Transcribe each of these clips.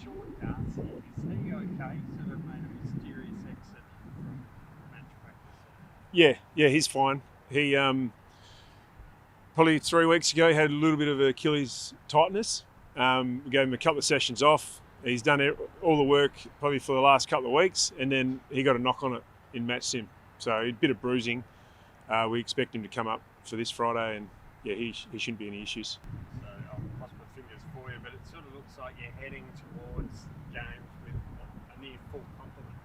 Sean Darcy, is he okay? Sort of made a mysterious exit from match practice. Yeah, he's fine. He probably 3 weeks ago had a little bit of Achilles tightness. We gave him a couple of sessions off. He's done all the work probably for the last couple of weeks, and then he got a knock on it in match sim. So a bit of bruising. We expect him to come up for this Friday, and yeah, he shouldn't be any issues. So I'll cross my fingers for you, but it sort of looks like you're heading towards games with a near full complement.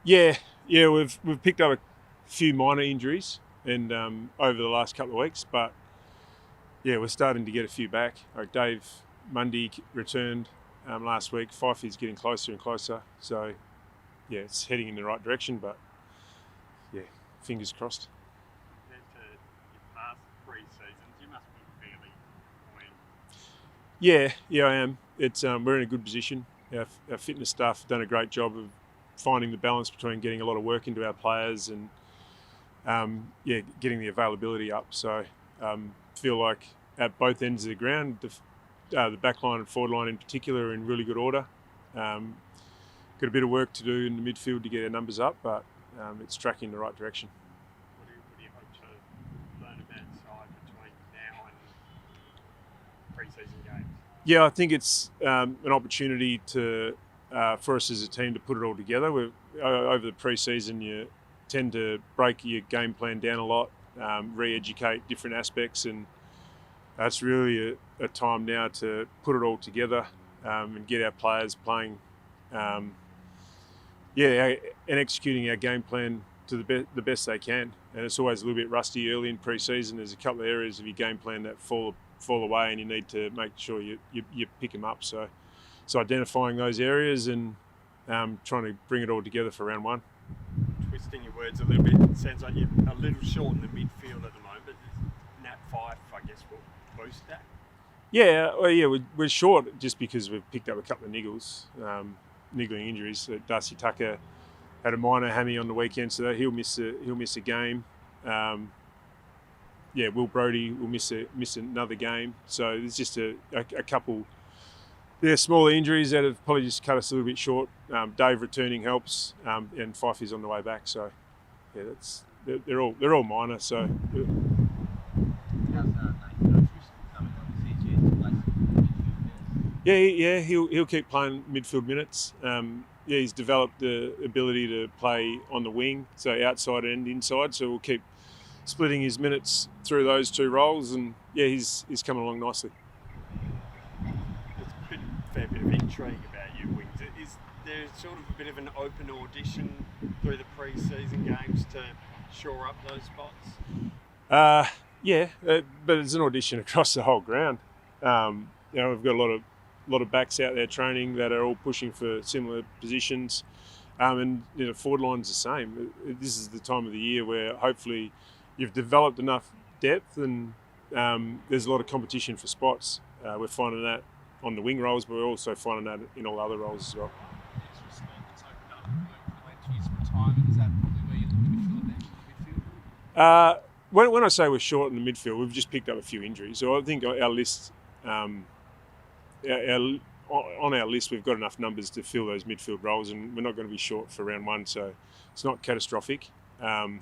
Yeah, we've picked up a few minor injuries and over the last couple of weeks, but yeah, we're starting to get a few back. Like Dave Mundy returned last week. Fifey's getting closer and closer, so yeah, it's heading in the right direction. But yeah, fingers crossed. Compared to your past pre-seasons, you must be fairly buoyant. Yeah, I am. It's we're in a good position. Our fitness staff have done a great job of finding the balance between getting a lot of work into our players and getting the availability up. So feel like at both ends of the ground, the back line and forward line in particular are in really good order. Got a bit of work to do in the midfield to get our numbers up, but it's tracking in the right direction. What do you hope to learn about side between now and pre-season games? Yeah, I think it's an opportunity for us as a team to put it all together. Over the pre-season, you tend to break your game plan down a lot, re-educate different aspects, and it's really a time now to put it all together and get our players playing, and executing our game plan to the best they can. And it's always a little bit rusty early in pre-season. There's a couple of areas of your game plan that fall away, and you need to make sure you pick them up. So identifying those areas and trying to bring it all together for round one. Twisting your words a little bit, it sounds like you're a little short in the midfield at the moment. Nat Fife, I guess, will boost that. Yeah, we're short just because we've picked up a couple of niggling injuries. Darcy Tucker had a minor hammy on the weekend, so he'll miss a game. Will Brodie will miss another game. So there's just a couple. Smaller injuries that have probably just cut us a little bit short. Dave returning helps, and Fife is on the way back. So, yeah, they're all minor. So, he'll keep playing midfield minutes. He's developed the ability to play on the wing, so outside and inside. So we'll keep splitting his minutes through those two roles, and he's coming along nicely. Fair bit of intrigue about your wings. Is there sort of a bit of an open audition through the pre-season games to shore up those spots? But it's an audition across the whole ground. We've got a lot of backs out there training that are all pushing for similar positions, and forward line's the same. This is the time of the year where hopefully you've developed enough depth, and there's a lot of competition for spots. We're finding that on the wing roles, but we're also finding that in all other roles as well. When I say we're short in the midfield, we've just picked up a few injuries. So I think our list, on our list, we've got enough numbers to fill those midfield roles, and we're not going to be short for round one, so it's not catastrophic. We're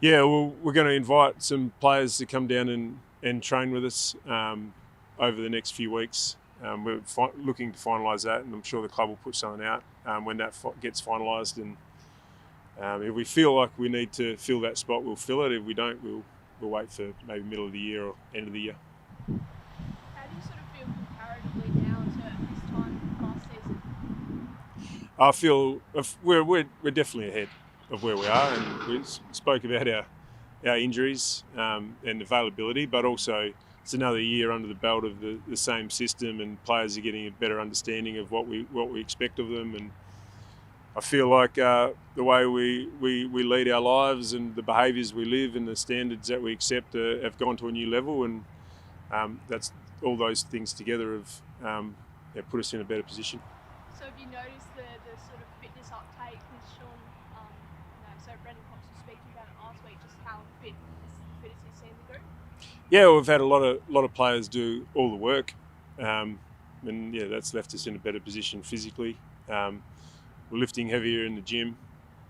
going to invite some players to come down and train with us over the next few weeks. We're looking to finalise that, and I'm sure the club will put something out when that gets finalised. And if we feel like we need to fill that spot, we'll fill it. If we don't, we'll wait for maybe middle of the year or end of the year. How do you sort of feel comparatively now to this time last season? I feel we're definitely ahead of where we are, and we spoke about our injuries and availability, but also it's another year under the belt of the same system, and players are getting a better understanding of what we expect of them. And I feel like the way we lead our lives and the behaviours we live and the standards that we accept have gone to a new level, and that's all those things together have put us in a better position. So have you noticed the sort of fitness uptake with Sean? So Brendan Cox was speaking about it last week, just how fit as he's seen the group. Yeah, we've had a lot of players do all the work. and that's left us in a better position physically. We're lifting heavier in the gym.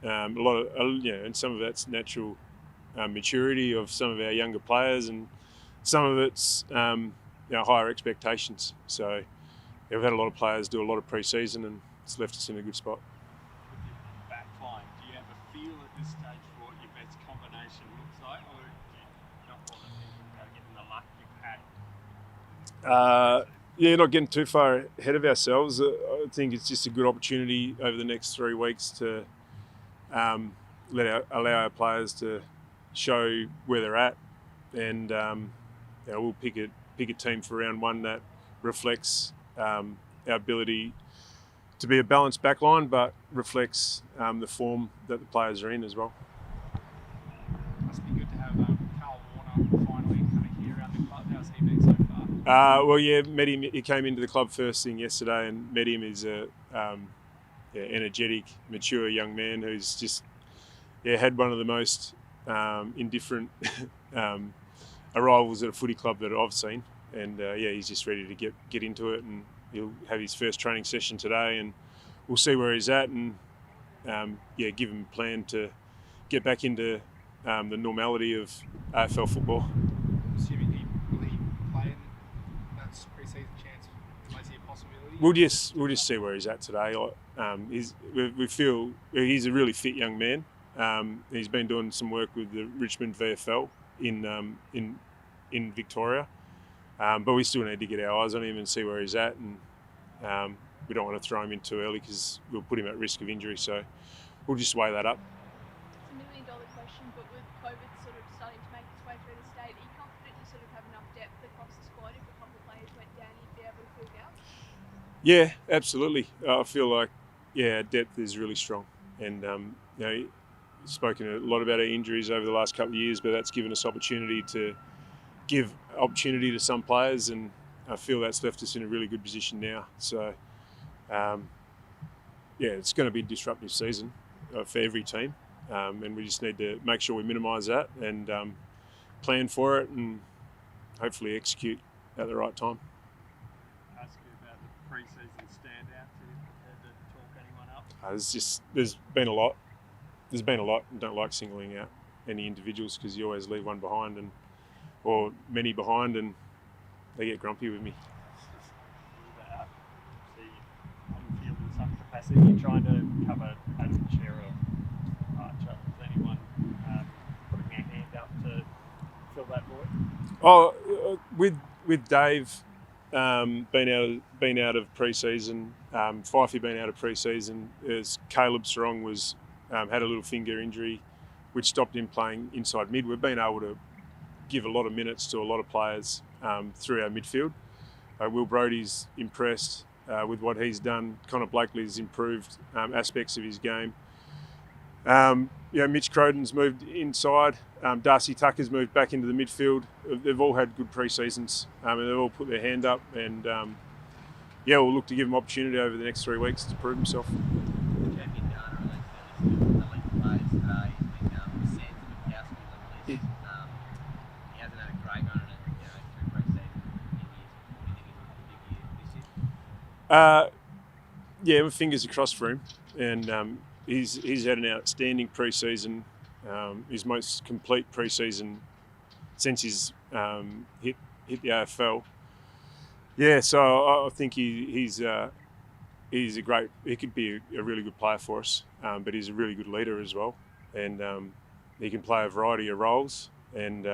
A lot of and some of that's natural maturity of some of our younger players, and some of it's higher expectations. So we've had a lot of players do a lot of pre-season, and it's left us in a good spot. With your back line, do you have a feel at this stage for what your best combination looks like, or do you not want to think about getting the luck you've had? Not getting too far ahead of ourselves. I think it's just a good opportunity over the next 3 weeks to allow our players to show where they're at, and we'll pick a team for round 1 that reflects our ability to be a balanced backline, but reflects the form that the players are in as well. Must be good to have Carl Warner finally kind of here around the club. How's he been so far? Met him. He came into the club first thing yesterday, and met him. Is a energetic, mature young man who's just had one of the most indifferent arrivals at a footy club that I've seen, and he's just ready to get into it, and he'll have his first training session today, and we'll see where he's at, and give him a plan to get back into the normality of AFL football. Assuming will he play in that pre-season chance? Is he a possibility? We'll just see where he's at today. We feel he's a really fit young man. He's been doing some work with the Richmond VFL in Victoria, but we still need to get our eyes on him and see where he's at, and we don't want to throw him in too early because we'll put him at risk of injury. So we'll just weigh that up. It's $1 million question, but with COVID sort of starting to make its way through the state, are you confident you sort of have enough depth across the squad? If a couple of players went down, you'd be able to fill gaps? Yeah, absolutely. I feel like our depth is really strong, and spoken a lot about our injuries over the last couple of years, but that's given us opportunity to give opportunity to some players, and I feel that's left us in a really good position now. So, it's going to be a disruptive season for every team, and we just need to make sure we minimise that and plan for it, and hopefully execute at the right time. Ask you about the pre-season standouts. Are you prepared to talk anyone up? There's been a lot. I don't like singling out any individuals because you always leave one behind, or many behind, and they get grumpy with me. On the field in some capacity, you're trying to cover Adam Shearer, Archer. Is anyone putting their hand up to fill that void? With Dave being out of pre-season, Fifey being out of pre-season, as Caleb Sarong was had a little finger injury, which stopped him playing inside mid. We've been able to give a lot of minutes to a lot of players through our midfield. Will Brodie's impressed with what he's done. Connor Blakely's improved aspects of his game. Mitch Croden's moved inside. Darcy Tucker's moved back into the midfield. They've all had good pre-seasons, and they've all put their hand up. And we'll look to give them opportunity over the next 3 weeks to prove himself. My fingers are crossed for him, and he's had an outstanding pre-season, his most complete pre-season since he's hit the AFL. So I think he's a great. He could be a really good player for us, but he's a really good leader as well, and he can play a variety of roles, and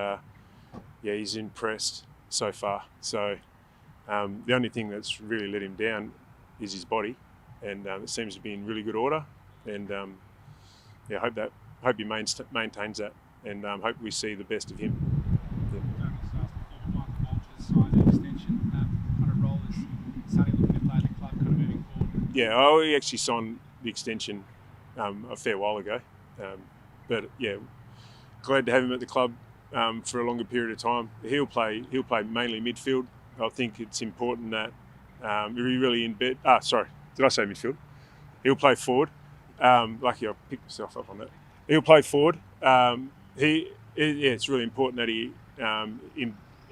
he's impressed so far. So the only thing that's really let him down is his body, and it seems to be in really good order. And hope he maintains that, and hope we see the best of him. I actually signed the extension a fair while ago, but glad to have him at the club for a longer period of time. He'll play mainly midfield. I think it's important that he really sorry, did I say midfield? He'll play forward. Lucky I picked myself up on that. He'll play forward. It's really important that he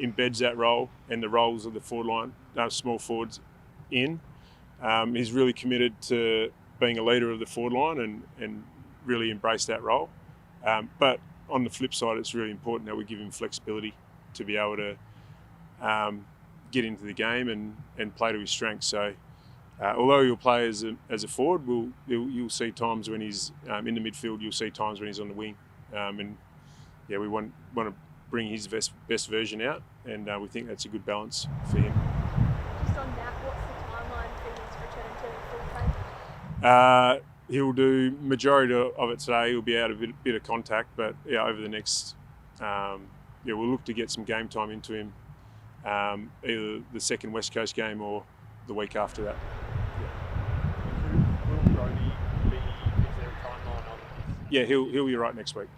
embeds that role and the roles of the forward line, small forwards, in. He's really committed to being a leader of the forward line and really embrace that role. But on the flip side, it's really important that we give him flexibility to be able to get into the game and play to his strengths. So although he'll play as a forward, you'll see times when he's in the midfield, you'll see times when he's on the wing. We want to bring his best version out, and we think that's a good balance for him. Just on that, what's the timeline for his return to full play? He'll do majority of it today. He'll be out of a bit of contact, but over the next, we'll look to get some game time into him, either the second West Coast game or the week after that. Will Brody be? Is there a timeline on this? Yeah, he'll be right next week.